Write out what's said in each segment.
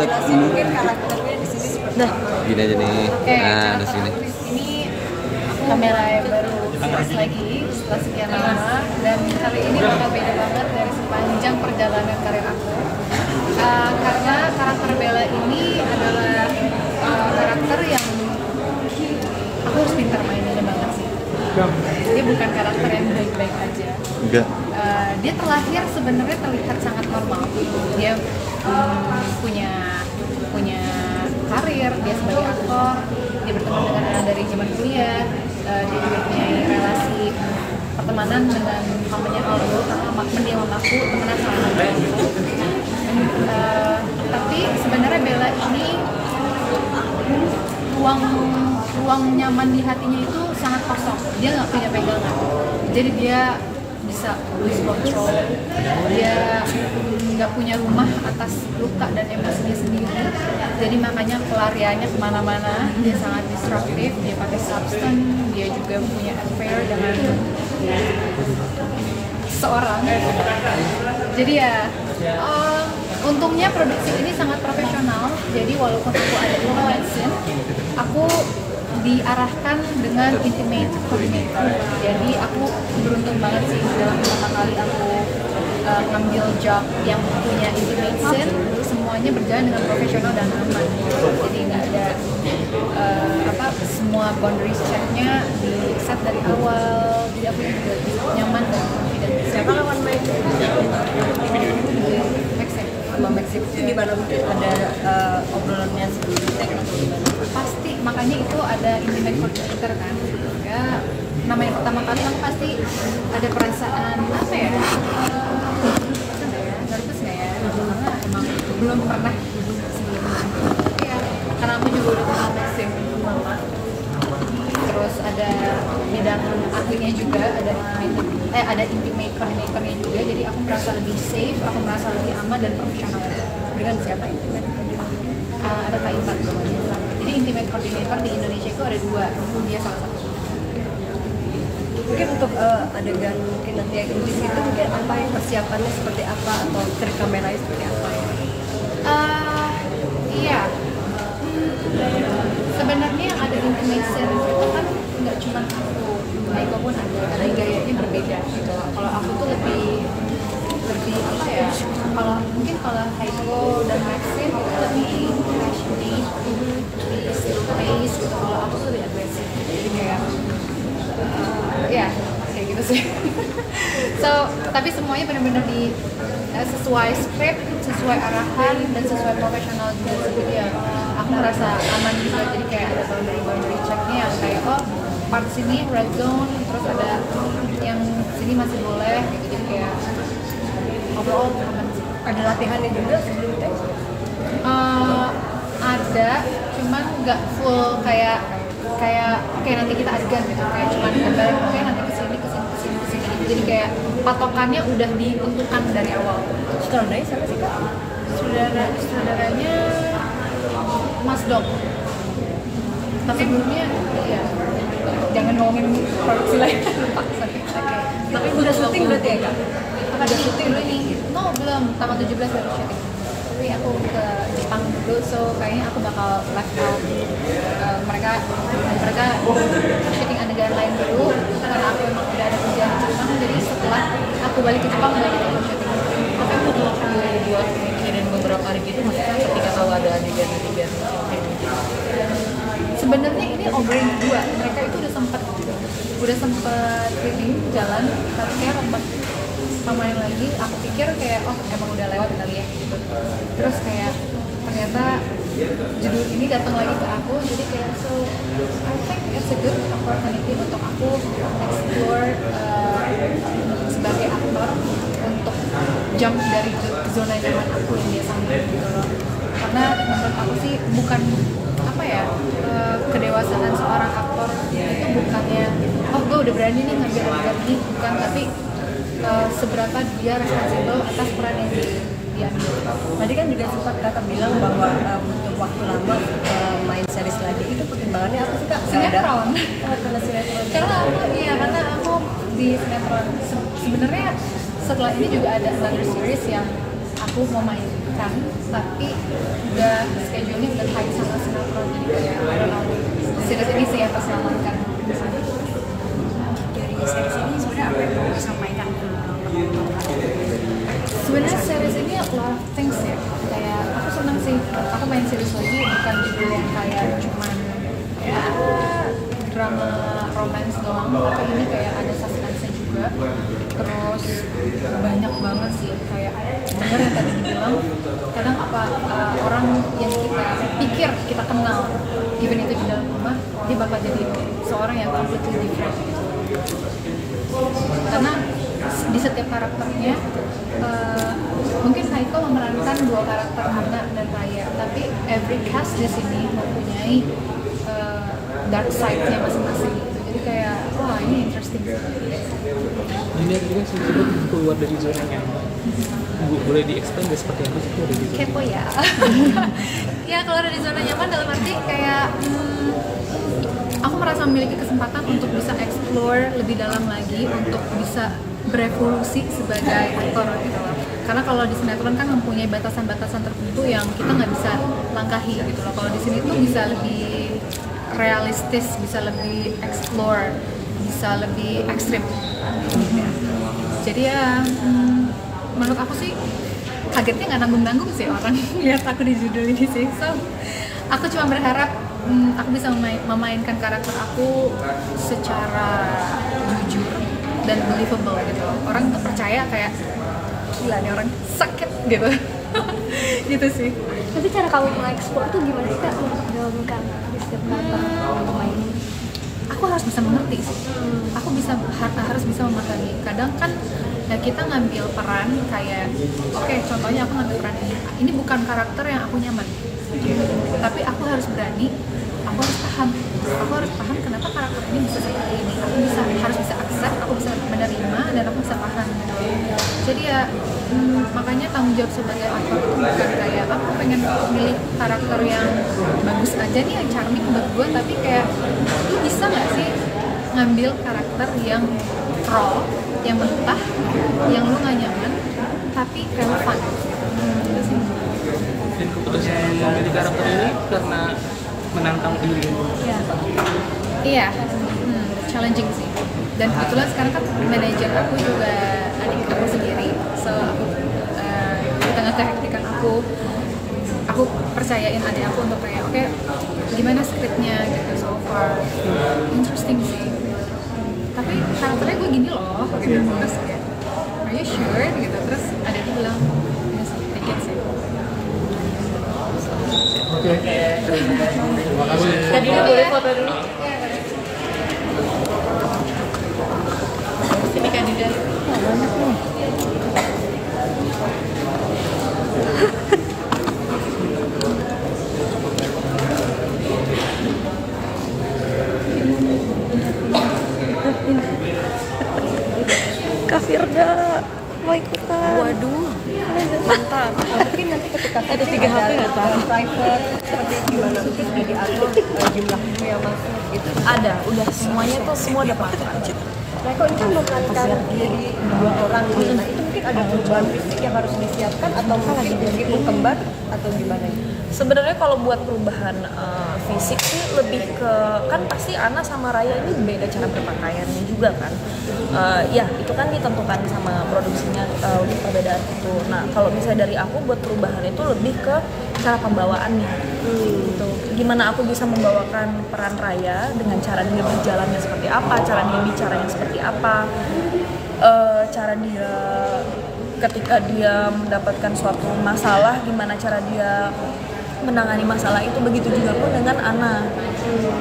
jelasin mungkin karakternya di sini seperti apa. Gini aja nih. Nah, di sini. Ini kamera yang baru series lagi setelah sekian lama, dan kali ini bakal beda banget dari sepanjang perjalanan karir aku. Karena karakter Bella ini adalah karakter yang aku harus pintar mainnya banget sih. Dia bukan karakter yang baik-baik aja. Enggak. Dia terlahir sebenarnya terlihat sangat normal. Dia punya karir, dia sebagai aktor, dia berteman dengan anak dari zaman kuliah, dia juga punya relasi pertemanan dengan mamanya Aldo, karena dia mamaku temenan sama mamanya Aldo. Tapi sebenarnya Bella ini ruang nyaman di hatinya itu sangat kosong. Dia nggak punya pegangan, jadi dia bisa lose control. Dia nggak punya rumah atas luka dan emosinya sendiri, jadi makanya pelariannya kemana-mana. Dia sangat disruptif, dia pakai substance, dia juga punya affair dengan seorang. Jadi ya untungnya produksi ini sangat profesional, jadi walaupun aku ada intimate scene, aku diarahkan dengan intimate coordinator. Jadi aku beruntung banget sih dalam pertama kali aku ngambil job yang punya intimate scene, semuanya berjalan dengan profesional dan aman. Jadi nggak ada semua boundaries checknya di set dari awal. Jadi aku juga nyaman dan confident. Siapa lawan main? Maxim itu gimana, mungkin ada obrolannya sebelum take atau gimana? Pasti, makanya itu ada intimate coordinator kan. Ya, namanya pertama kali kan pasti ada perasaan apa ya? Nervous nggak ya? Karena emang belum pernah sebelumnya. Ya, karena aku juga udah kenal Maxim lama. Terus ada bidang ahlinya juga, ada intimate coordinatornya juga, jadi aku merasa lebih safe, aku merasa lebih aman dan profesional. Dengan siapa intimate coordinator? Ada Kak Ivan. Jadi intimate coordinator di Indonesia itu ada 2, dia salah satu. Mungkin untuk adegan mungkin nanti yang di situ mungkin apa yang persiapannya seperti apa, atau trik kameranya seperti apa ya? Iya. Sebenarnya yang ada intimate scene itu kan nggak cuma aku, Haiko pun ada gayanya berbeda gitu. Kalau aku tuh lebih apa ya? Kalau Haiko dan Maxim itu lebih passionate, lebih space gitu. Kalau aku tuh lebih agresif. Jadi kayak kayak gitu sih. Tapi semuanya benar-benar sesuai skrip, sesuai arahan, dan sesuai profesional juga. Jadi ya aku merasa aman juga. Jadi kayak ada boundary checknya yang kayak part sini red zone, terus ada yang sini masih boleh gitu. Jadi kayak overall aman sih. Ada latihannya juga sebelum take? Ada, cuman nggak full kayak oke nanti kita adegan gitu, kayak cuman gambaran oke nanti kesini gitu. Jadi kayak patokannya udah ditentukan dari awal. Sutradaranya siapa sih Kak? Sutradaranya Mas Dok. Tapi sebelumnya ya jangan ngomongin produksi lain. Tapi udah syuting berarti ya Kak? Udah syuting ini? No, belum. Tanggal 17 baru syuting. Tapi aku ke Jepang dulu, so kayaknya aku bakal live out mereka syuting adegan lain dulu, karena aku emang udah ada kerjaan di Jepang. Jadi setelah aku balik ke Jepang baru aku syuting. Tapi butuh waktu buat mikirin beberapa hari gitu, maksudnya ketika tahu ada adegan-adegan syuting gitu. Sebenarnya ini obrolin berdua, mereka itu udah sempet reading jalan, tapi kayak main lagi, aku pikir kayak emang udah lewat kali ya gitu. Terus kayak ternyata judul ini datang lagi ke aku, jadi kayak I think it's a good opportunity untuk aku explore sebagai aktor untuk jump dari zona nyaman aku yang biasa gitu loh. Karena menurut aku sih bukan kedewasaan seorang aktor itu bukannya gue udah berani nih ngambil adegan ini, bukan, tapi seberapa dia responsibel atas peran yang diambil. Tadi kan juga sempat Kakak bilang bahwa butuh waktu lama main series lagi. Itu pertimbangannya apa sih Kak? Sinetron. Karena sinetron. Karena aku di sinetron. Sebenarnya setelah ini juga ada another series yang aku mau main. memerankan, tapi udah schedule-nya udah tight sama sinetron, jadi kayak I don't know, series ini sih yang terselamatkan. Dari series ini sebenarnya apa yang mau disampaikan ke penonton? Sebenarnya series ini a lot of things ya, kayak aku seneng sih, aku main series lagi bukan judul yang kayak cuman ya drama romance doang, tapi ini kayak ada suspense juga, terus banyak banget sih, kayak bener yang tadi dibilang, kadang orang yang kita pikir kita kenal, even itu di dalam rumah, dia bakal jadi seorang yang completely different gitu. Karena di setiap karakternya mungkin Haiko memerankan 2 karakter Anna dan Raya, tapi every cast di sini mempunyai dark side-nya masing-masing gitu. Jadi kayak wah ini interesting. Dunia juga sebetulnya keluar dari zona nyaman. Boleh di-explain gak seperti apa sih keluar dari zona? Kepo ya. Ya keluar dari zona nyaman dalam arti kayak aku merasa memiliki kesempatan untuk bisa explore lebih dalam lagi, untuk bisa berevolusi sebagai aktor gitu loh. Karena kalau di sinetron kan mempunyai batasan-batasan tertentu yang kita nggak bisa langkahi gitu loh. Kalau di sini tuh bisa lebih realistis, bisa lebih explore, bisa lebih ekstrim. Jadi ya menurut aku sih kagetnya nggak nanggung-nanggung sih orang lihat aku di judul ini sih. So aku cuma berharap aku bisa memainkan karakter aku secara jujur dan believable gitu. Orang tuh percaya kayak gila nih orang sakit gitu. Gitu sih. Tapi cara kamu mengeksplor tuh gimana sih Kak untuk menjalankan di setiap karakter pemain? Aku harus bisa mengerti sih. Aku harus bisa memahami. Kadang kan ya kita ngambil peran kayak oke, contohnya aku ngambil peran ini. Ini bukan karakter yang aku nyaman. Tapi aku harus berani, aku harus paham kenapa karakter ini bisa seperti ini. Aku harus bisa accept, aku bisa menerima dan aku bisa paham gitu. Jadi ya makanya tanggung jawab sebagai aktor itu bukan kayak aku pengen milih karakter yang bagus aja nih, yang charming buat gue, tapi kayak lu bisa nggak sih ngambil karakter yang raw, yang mentah, yang lu nggak nyaman tapi relevan gitu sih. Dan keputusan memilih karakter ini karena menantang diri. Iya, challenging sih. Dan kebetulan sekarang kan manajer aku juga adik aku sendiri, so aku di tengah kehektikan aku percayain adik aku untuk kayak oke, gimana skripnya gitu so far, interesting sih. Tapi karakternya gue gini loh, gitu. Terus kayak are you sure gitu, terus adikku bilang yes, dikit sih. Oke. Terima kasih. Tadi boleh foto dulu. Sini kandidat. Kak Firda mau ikutan. Waduh, mantap. Mungkin nanti ketika Ada 3 HP nggak tahu? private seperti gimana mungkin sudah diatur jumlah kru yang masuk gitu. Ada, udah semuanya tuh semua udah pakai. Nah, kok ini kan memerankan jadi 2 orang nih. Nah, itu mungkin ada perubahan fisik yang harus disiapkan atau mungkin meskipun kembar atau gimana gitu? Sebenarnya kalau buat perubahan fisik sih lebih ke, kan pasti Ana sama Raya ini beda cara berpakaiannya juga kan. Ya itu kan ditentukan sama produksinya perbedaan itu. Nah kalau misalnya dari aku buat perubahan itu lebih ke cara pembawaannya. Gitu. Gimana aku bisa membawakan peran Raya dengan cara dia berjalannya seperti apa, cara dia bicaranya seperti apa, cara dia ketika dia mendapatkan suatu masalah, gimana cara dia menangani masalah itu. Begitu juga pun dengan Ana,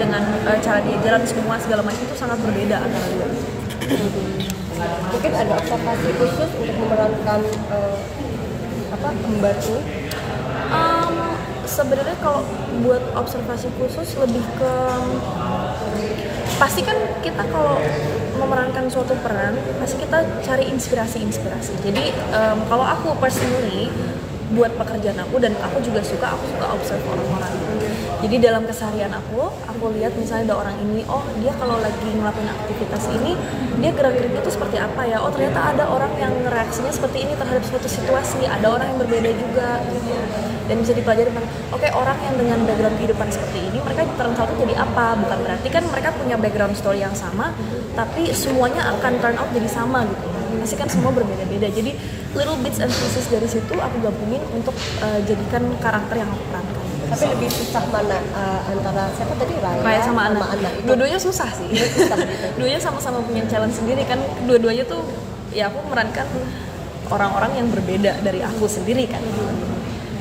dengan cara dia jalan semua segala macam itu sangat berbeda antara dua. Mungkin ada observasi khusus untuk memerankan kembar ini? Sebenarnya kalau buat observasi khusus lebih ke, pasti kan kita kalau memerankan suatu peran pasti kita cari inspirasi. Jadi kalau aku personally buat pekerjaan aku, dan aku suka observe orang-orang. Jadi dalam keseharian aku lihat misalnya ada orang ini, oh dia kalau lagi ngelakuin aktivitas ini dia gerak-geriknya itu seperti apa ya, oh ternyata ada orang yang reaksinya seperti ini terhadap suatu situasi, ada orang yang berbeda juga gitu. Dan bisa dipelajari, oke, orang yang dengan background kehidupan seperti ini mereka turn out jadi apa, bukan berarti kan mereka punya background story yang sama tapi semuanya akan turn out jadi sama gitu, pasti kan semua berbeda-beda. Jadi little bits and pieces dari situ aku gabungin untuk jadikan karakter yang aku perankan. Tapi lebih susah mana antara siapa tadi, Raya sama Ana itu? Dua-duanya susah sih. Dua-duanya sama-sama punya challenge sendiri kan. Dua-duanya tuh ya aku memerankan orang-orang yang berbeda dari aku sendiri kan.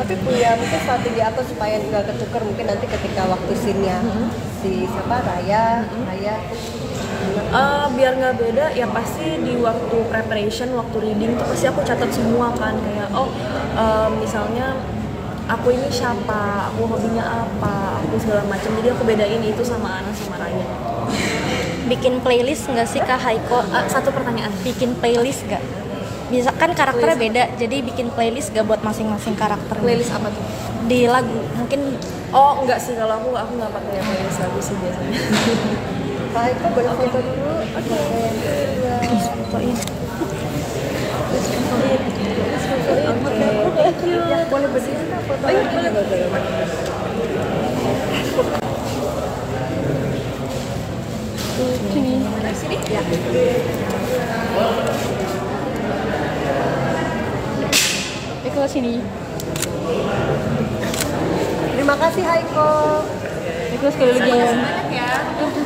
Tapi punya mungkin strategi apa supaya nggak ketukar, mungkin nanti ketika waktu scene-nya si siapa Raya biar nggak beda ya pasti di waktu preparation, waktu reading tuh pasti aku catat semua kan, kayak misalnya aku ini siapa, aku hobinya apa, aku segala macam. Jadi aku bedain itu sama Ana sama Raya. Bikin playlist nggak sih Kak Haiko? Satu pertanyaan. Bikin playlist nggak? Bisa kan karakternya beda, jadi bikin playlist gak buat masing-masing karakter? Playlist apa tuh? Di lagu mungkin. Oh enggak sih, kalau aku nggak pakai playlist lagu sih biasanya. Pak Eko boleh foto dulu. Oke. Fotoin. Ya boleh berdiri nggak foto? Oh iya boleh. Sini. Ya. Eko sini. Terima kasih Haiko. Eko sekali lagi ya. Banyak ya. Oke.